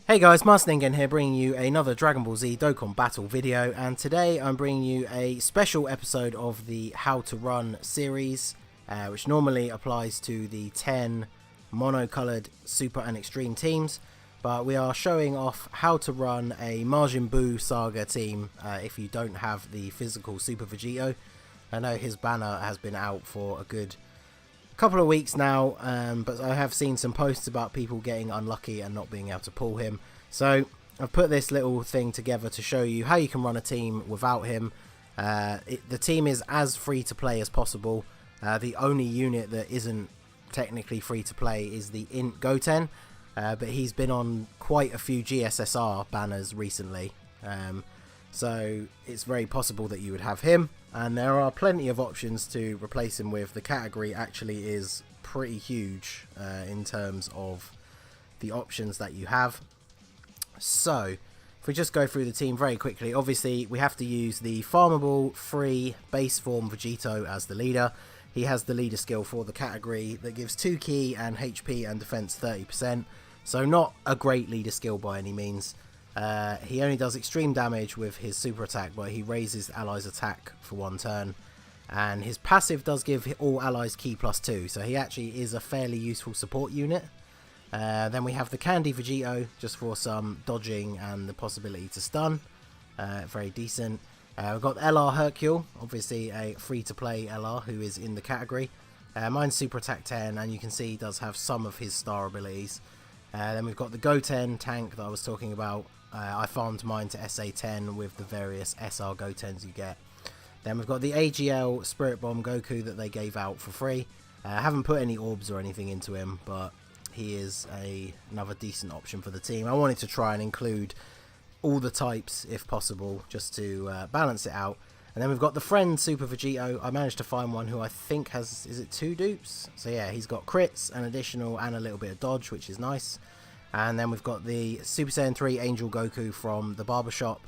Hey guys, Master again here, bringing you another Dragon Ball Z Dokkan Battle video, and today I'm bringing you a special episode of the How to Run series, which normally applies to the 10 mono-coloured Super and Extreme teams, but we are showing off how to run a Majin Buu Saga team if you don't have the physical Super Vegito. I know his banner has been out for a good couple of weeks now, but I have seen some posts about people getting unlucky and not being able to pull him, so I've put this little thing together to show you how you can run a team without him. The team is as free to play as possible. The only unit that isn't technically free to play is the Int Goten, but he's been on quite a few GSSR banners recently, so it's very possible that you would have him. And there are plenty of options to replace him with. The category actually is pretty huge in terms of the options that you have. So, if we just go through the team very quickly, obviously we have to use the Farmable free base form Vegito as the leader. He has the leader skill for the category that gives 2 ki and HP and defense 30%. So not a great leader skill by any means. He only does extreme damage with his super attack, but he raises allies attack for 1 turn, and his passive does give all allies ki +2, so he actually is a fairly useful support unit. Then we have the Candy Vegito just for some dodging and the possibility to stun, very decent. We've got LR Hercule, obviously a free to play LR who is in the category. Mine's super attack 10, and you can see he does have some of his star abilities. Then we've got the Goten tank that I was talking about. I farmed mine to SA10 with the various SR Gotens you get. Then we've got the AGL Spirit Bomb Goku that they gave out for free. I haven't put any orbs or anything into him, but he is another decent option for the team. I wanted to try and include all the types if possible, just to balance it out. And then we've got the Friend Super Vegito. I managed to find one who I think has, is it 2 dupes? So yeah, he's got crits, an additional, and a little bit of dodge, which is nice. And then we've got the Super Saiyan 3 Angel Goku from the barbershop.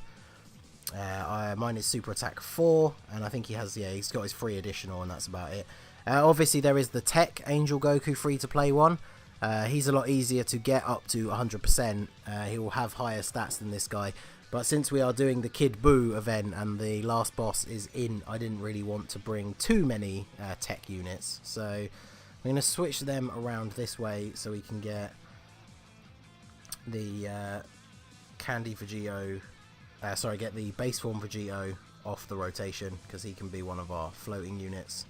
Mine is Super Attack 4, and I think he has, yeah, he's got his free additional, and that's about it. Obviously, there is the Tech Angel Goku free-to-play one. He's a lot easier to get up to 100%. He will have higher stats than this guy. But since we are doing the Kid Buu event and the last boss is in, I didn't really want to bring too many Tech units. So I'm going to switch them around this way so we can get the Candy Vegito, get the base form Vegito off the rotation, because he can be one of our floating units.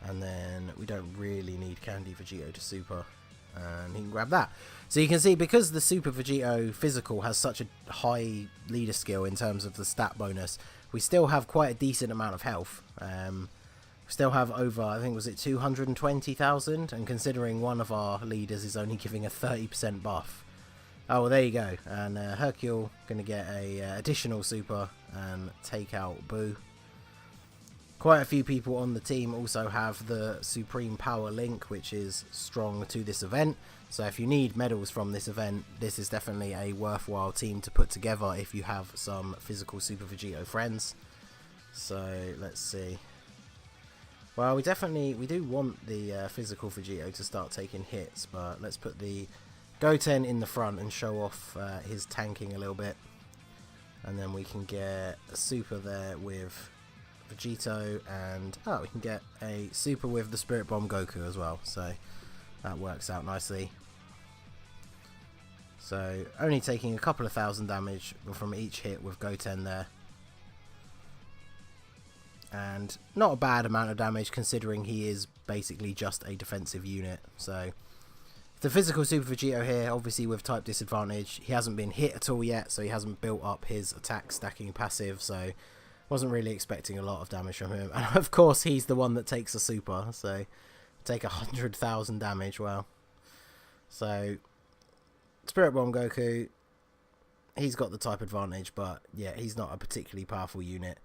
And then we don't really need Candy Vegito to super, and he can grab that. So you can see, because the Super Vegito physical has such a high leader skill in terms of the stat bonus, we still have quite a decent amount of health. We still have over, I think was it 220,000, and considering one of our leaders is only giving a 30% buff. Oh, well, there you go. And Hercule going to get a additional super and take out Buu. Quite a few people on the team also have the Supreme Power Link, which is strong to this event. So if you need medals from this event, this is definitely a worthwhile team to put together if you have some physical Super Vegito friends. So let's see. Well, we do want the physical Vegito to start taking hits, but let's put the Goten in the front and show off his tanking a little bit, and then we can get a super there with Vegito, and we can get a super with the Spirit Bomb Goku as well, so that works out nicely. So only taking a couple of thousand damage from each hit with Goten there, and not a bad amount of damage considering he is basically just a defensive unit. So the physical Super Vegito here, obviously with type disadvantage, he hasn't been hit at all yet, so he hasn't built up his attack stacking passive, so wasn't really expecting a lot of damage from him. And of course, he's the one that takes a super, so take 100,000 damage, well. So, Spirit Bomb Goku, he's got the type advantage, but yeah, he's not a particularly powerful unit.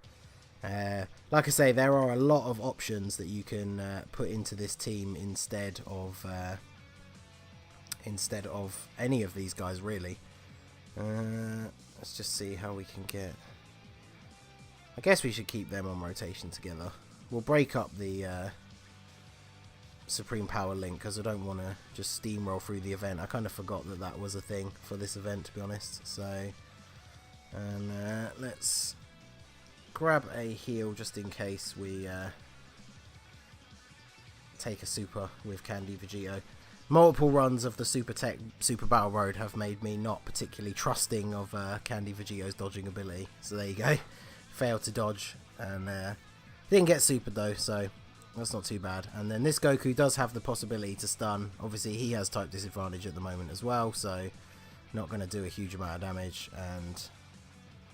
Like I say, there are a lot of options that you can put into this team instead of any of these guys, really. Let's just see how we can get. I guess we should keep them on rotation together. We'll break up the Supreme Power Link because I don't want to just steamroll through the event. I kind of forgot that that was a thing for this event, to be honest. So, and let's grab a heal just in case we take a super with Candy Vegito. Multiple runs of the Super Battle Road have made me not particularly trusting of Candy Vegito's dodging ability. So there you go. Failed to dodge and didn't get supered though, so that's not too bad. And then this Goku does have the possibility to stun. Obviously he has type disadvantage at the moment as well, so not going to do a huge amount of damage. And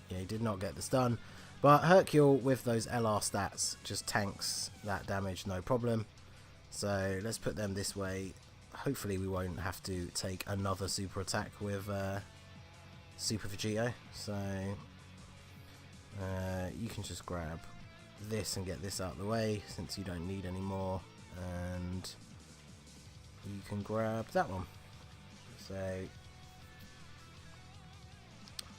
yeah, he did not get the stun. But Hercule with those LR stats just tanks that damage no problem. So let's put them this way. Hopefully we won't have to take another super attack with Super Vegito. So you can just grab this and get this out of the way since you don't need any more. And you can grab that one. So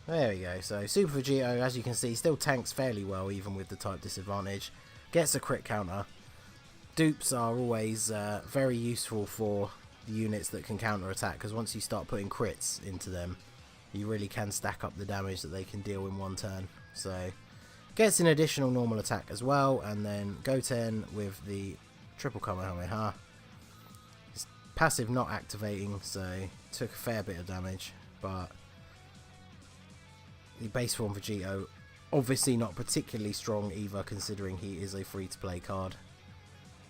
there we go. So Super Vegito, as you can see, still tanks fairly well even with the type disadvantage. Gets a crit counter. Dupes are always very useful for the units that can counter attack, because once you start putting crits into them, you really can stack up the damage that they can deal in one turn. So gets an additional normal attack as well, and then Goten with the triple Kamehameha. His passive not activating, so took a fair bit of damage, but the base form Vegito obviously not particularly strong either, considering he is a free to play card.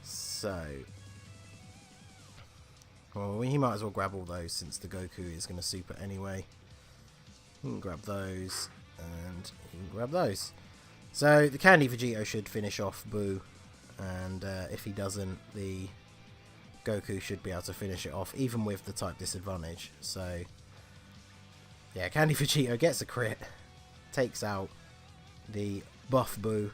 So, well, he might as well grab all those since the Goku is going to super anyway. He can grab those, and he can grab those. So, the Candy Vegito should finish off Buu, and if he doesn't, the Goku should be able to finish it off, even with the type disadvantage. So, yeah, Candy Vegito gets a crit, takes out the buff Buu.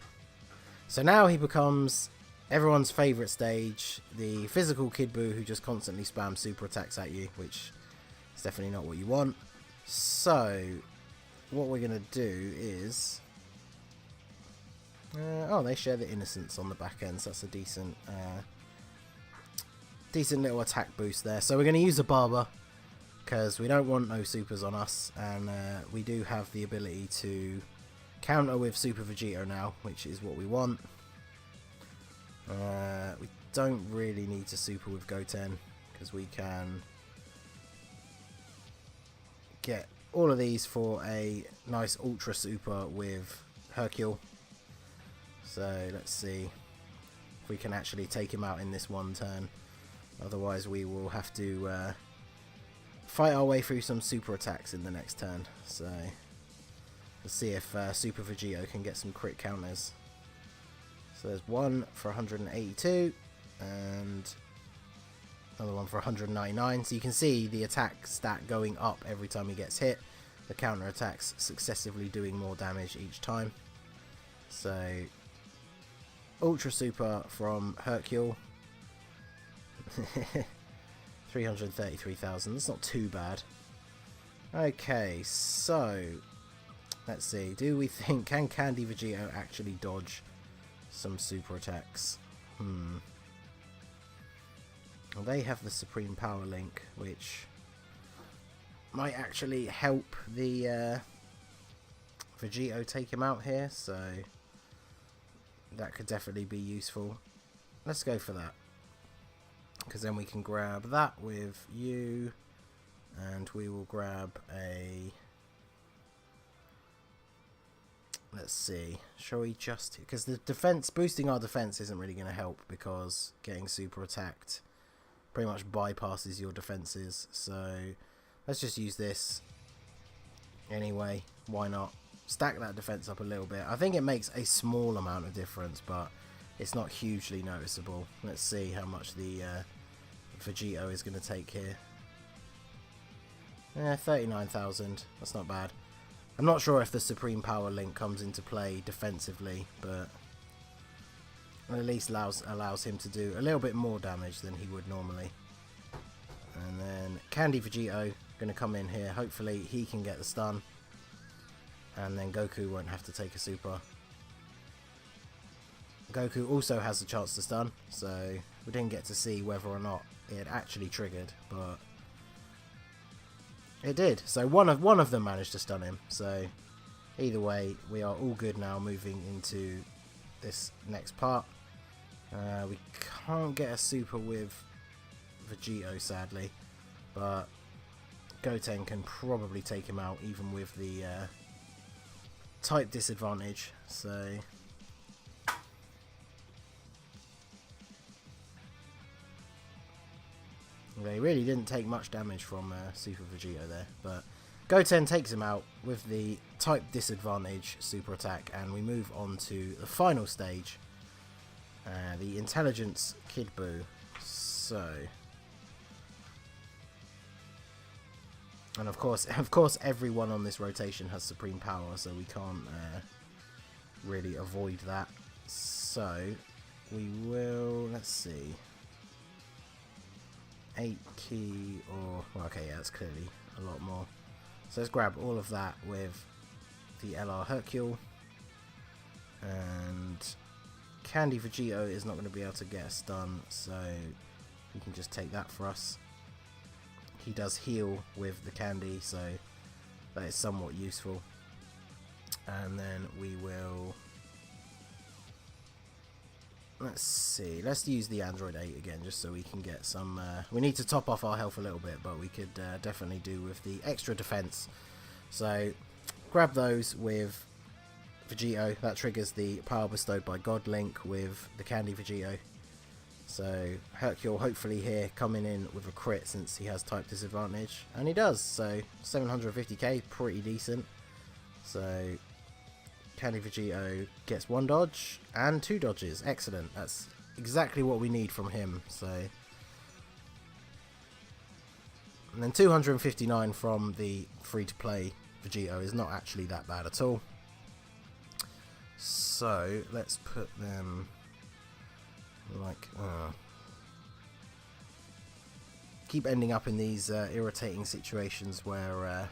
So now he becomes everyone's favourite stage, the physical Kid Buu who just constantly spams super attacks at you, which is definitely not what you want. So, what we're going to do is... oh, they share the innocence on the back end, so that's a decent little attack boost there. So we're going to use a Barber, because we don't want no supers on us, and we do have the ability to counter with Super Vegito now, which is what we want. We don't really need to super with Goten, because we can get all of these for a nice ultra super with Hercule. So let's see if we can actually take him out in this one turn. Otherwise we will have to fight our way through some super attacks in the next turn. So let's see if Super Vegito can get some crit counters. So there's one for 182 and another one for 199. So you can see the attack stat going up every time he gets hit. The counter attacks successively doing more damage each time. So Ultra Super from Hercule. 333,000. That's not too bad. Okay, so let's see. Do we think can Candy Vegito actually dodge some super attacks? Well, they have the Supreme Power Link, which might actually help the Vegito take him out here, so that could definitely be useful. Let's go for that, because then we can grab that with you, and we will grab a... Let's see, shall we just... because the defense, boosting our defense isn't really going to help, because getting super attacked pretty much bypasses your defenses. So let's just use this anyway. Why not? Stack that defense up a little bit. I think it makes a small amount of difference, but it's not hugely noticeable. Let's see how much the Vegito is going to take here. 39,000. That's not bad. I'm not sure if the Supreme Power Link comes into play defensively, but at least allows him to do a little bit more damage than he would normally. And then Candy Vegito going to come in here. Hopefully he can get the stun, and then Goku won't have to take a super. Goku also has a chance to stun, so we didn't get to see whether or not it actually triggered, but it did. So one of them managed to stun him. So either way, we are all good now moving into this next part. We can't get a super with Vegito, sadly, but Goten can probably take him out even with the type disadvantage. So he really didn't take much damage from Super Vegito there, but Goten takes him out with the type disadvantage super attack, and we move on to the final stage, the Intelligence Kid Buu. So, and of course, everyone on this rotation has supreme power, so we can't really avoid that. So we will, let's see, 8 key, or well, okay, yeah, that's clearly a lot more. So let's grab all of that with the LR Hercule, and Candy Vegito is not going to be able to get a stun, so we can just take that for us. He does heal with the candy, so that is somewhat useful. And then we will, let's see, let's use the Android 8 again, just so we can get some, we need to top off our health a little bit, but we could definitely do with the extra defense. So grab those with Vegito. That triggers the power bestowed by God Link with the Candy Vegito. So Hercule hopefully here coming in with a crit since he has type disadvantage, and he does. So 750k, pretty decent. So Candy Vegito gets 1 dodge and 2 dodges. Excellent. That's exactly what we need from him. So, and then 259 from the free-to-play Vegito is not actually that bad at all. So let's put them like keep ending up in these irritating situations where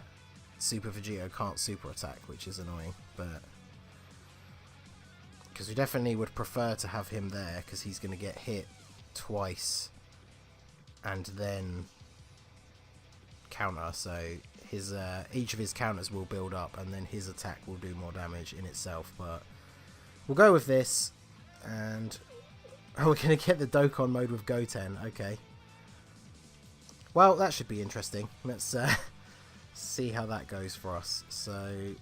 Super Vegito can't super attack, which is annoying, but because we definitely would prefer to have him there, because he's going to get hit twice and then counter, so his each of his counters will build up and then his attack will do more damage in itself. But we'll go with this, and we're going to get the Dokkan mode with Goten. Okay, well, that should be interesting. Let's see how that goes for us. So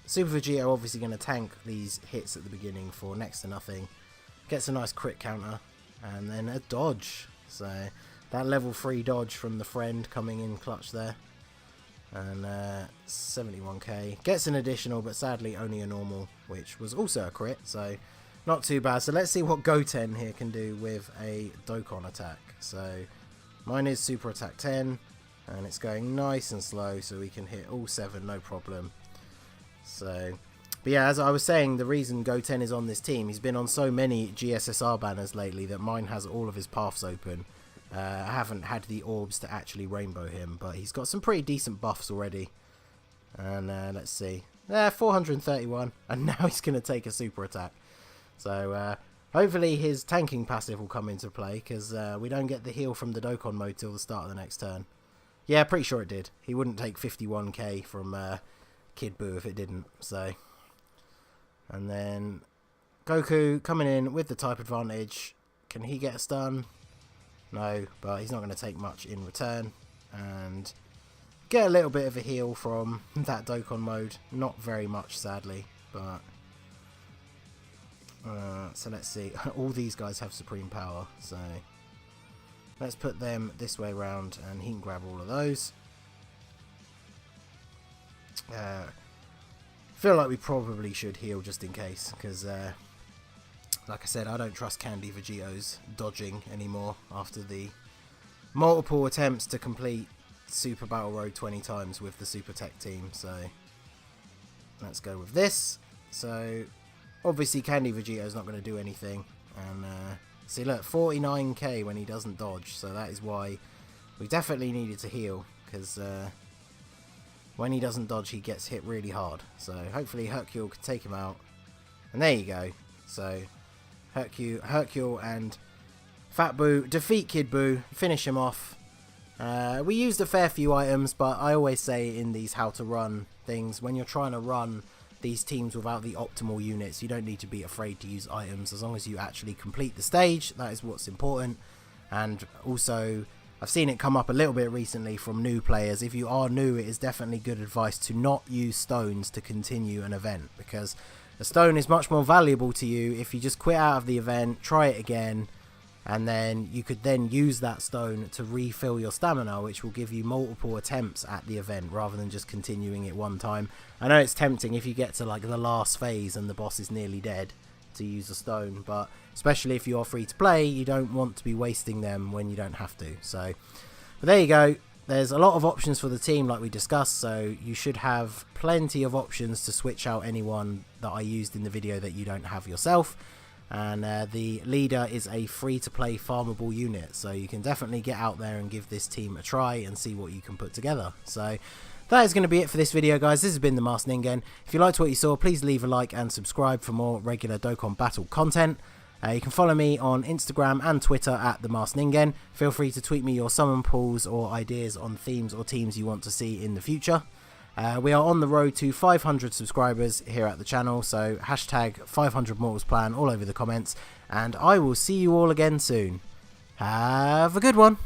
Super Vegito obviously going to tank these hits at the beginning for next to nothing, gets a nice crit counter, and then a dodge. So that level 3 dodge from the friend coming in clutch there, and 71k, gets an additional, but sadly only a normal, which was also a crit, so not too bad. So let's see what Goten here can do with a Dokkan attack. So mine is super attack 10, and it's going nice and slow, so we can hit all 7 no problem. So, but yeah, as I was saying, the reason Goten is on this team, he's been on so many GSSR banners lately that mine has all of his paths open. I haven't had the orbs to actually rainbow him, but he's got some pretty decent buffs already. And let's see, 431, and now he's going to take a super attack. So hopefully his tanking passive will come into play, because we don't get the heal from the Dokkan mode till the start of the next turn. Yeah, pretty sure it did. He wouldn't take 51k from Kid Buu if it didn't. So, and then Goku coming in with the type advantage. Can he get a stun? No, but he's not going to take much in return, and get a little bit of a heal from that Dokkan mode. Not very much, sadly, but so let's see. All these guys have supreme power, so let's put them this way around, and he can grab all of those. Feel like we probably should heal just in case, because like I said, I don't trust Candy Vegito's dodging anymore after the multiple attempts to complete Super Battle Road 20 times with the Super Tech team. So let's go with this. So obviously Candy Vegito's not going to do anything, and see, look, 49k when he doesn't dodge, so that is why we definitely needed to heal, because when he doesn't dodge he gets hit really hard. So hopefully Hercule could take him out, and there you go. So Hercule and Fat Buu, defeat Kid Buu, finish him off. We used a fair few items, but I always say in these how to run things, when you're trying to run these teams without the optimal units, you don't need to be afraid to use items as long as you actually complete the stage. That is what's important. And also, I've seen it come up a little bit recently from new players. If you are new, it is definitely good advice to not use stones to continue an event, because a stone is much more valuable to you if you just quit out of the event, try it again, and then you could then use that stone to refill your stamina, which will give you multiple attempts at the event rather than just continuing it one time. I know it's tempting if you get to like the last phase and the boss is nearly dead to use a stone, but especially if you're free to play, you don't want to be wasting them when you don't have to. So but there you go. There's a lot of options for the team like we discussed, so you should have plenty of options to switch out anyone that I used in the video that you don't have yourself. And the leader is a free-to-play farmable unit, so you can definitely get out there and give this team a try and see what you can put together. So that is going to be it for this video, guys. This has been the Masked Ningen. If you liked what you saw, please leave a like and subscribe for more regular Dokkan Battle content. You can follow me on Instagram and Twitter at the Masked Ningen. Feel free to tweet me your summon pools or ideas on themes or teams you want to see in the future. We are on the road to 500 subscribers here at the channel, so hashtag 500 Mortals Plan all over the comments, and I will see you all again soon. Have a good one.